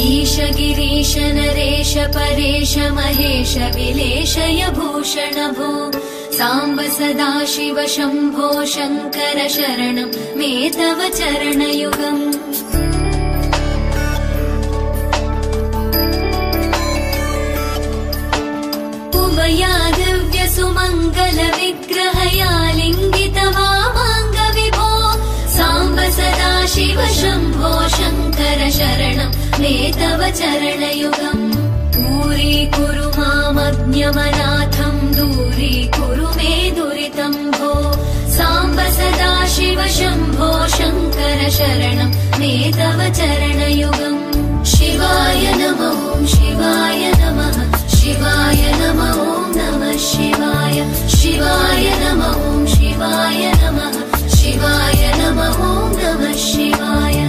ईश गिरीश नरेश परेश महेश विलेशय भूषण भो साम्ब सदाशिव शम्भो शङ्कर शरणं मे तव चरणयुगम् उमया दिव्य सुमङ्गल विग्रहया लिङ्गित वामाङ्ग विभो साम्ब सदाशिव शम्भो शङ्कर शरणं मे तव चरणयुगम् दूरीकुरु मामज्ञमनाथं दूरीकुरु मे दुरितं भो साम्ब सदाशिव शम्भो शङ्कर शरणं मे तव चरणयुगम् शिवाय नमः शिवाय नमः शिवाय नमः नमः शिवाय शिवाय नमः शिवाय नमः शिवाय नमः नमः शिवाय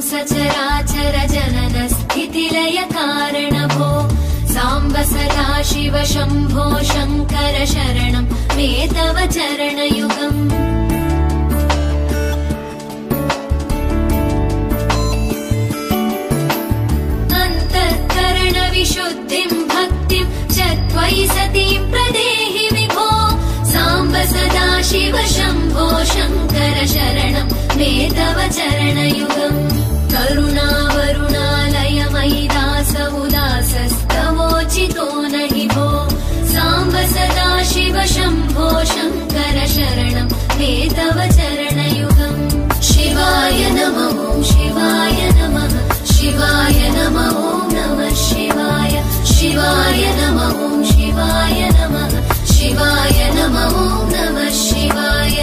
सचराचर जनन स्थितिलय कारण भो साम्ब सदाशिव शम्भो शङ्कर शरणं मे तव चरणयुगम् अन्तःकरण विशुद्धिं भक्तिं च त्वयि सतीं प्रदेहि विभो साम्ब सदाशिव शम्भो शङ्कर शरणं मे तव चरणयुगम् करुणावरुणालयमयि दास उदासस्तवोचितो नहि भो साम्ब सदाशिव शम्भो शङ्कर शरणं मे तव चरणयुगम् शिवाय नमः शिवाय नमः शिवाय नमः नमः शिवाय शिवाय नमः शिवाय नमः शिवाय नमः नमः शिवाय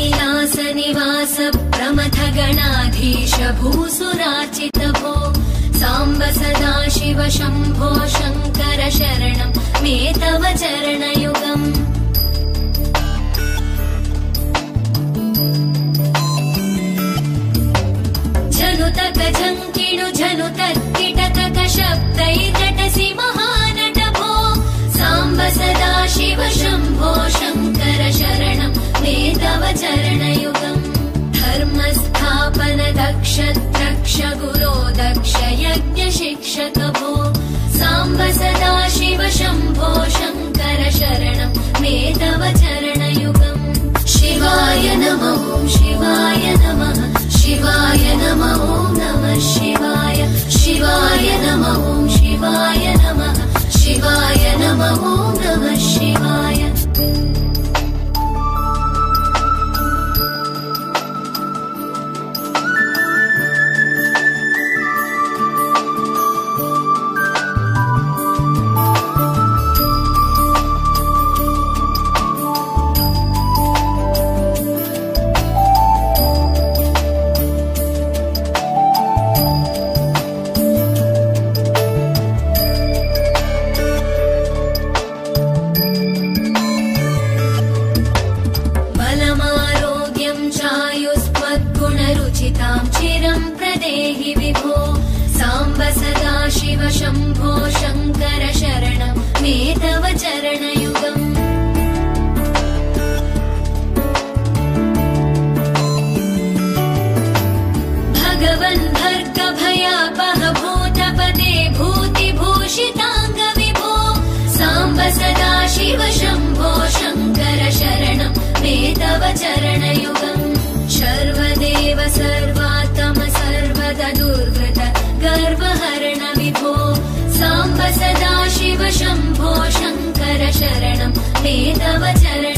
कैलासनिवास प्रमथ गणाधीश भूसुरार्चित भो साम्ब सदाशिव शम्भो शङ्कर शरणं मे तव चरणयुगम् झनुतक झङ्किणु झनुतक्किटतक शब्दैर्नटसि महानट भो साम्ब सदाशिव शम्भो शङ्कर शरणं मे तव चरणयुगम् धर्मस्थापन दक्ष द्रक्ष गुरो दक्ष यज्ञ शिक्षक भो साम्ब सदाशिव शम्भो शङ्कर शरणं मे तव चरणयुगम् शिवाय नमः शिवाय नमः शिवाय नमः नमः शिवाय शिवाय नमः शिवाय नमः शिवाय नमः नमः शिवाय चिरं प्रदेहि विभो साम्ब सदाशिव शम्भो शङ्कर शरणं मे तव चरणयुगम् भगवन् भर्ग भयापह भूतपते भूतिभूषिताङ्ग विभो साम्ब सदाशिव शम्भो शङ्कर शरणं मे तव चरणयुगम् शरणं मे तव चरणं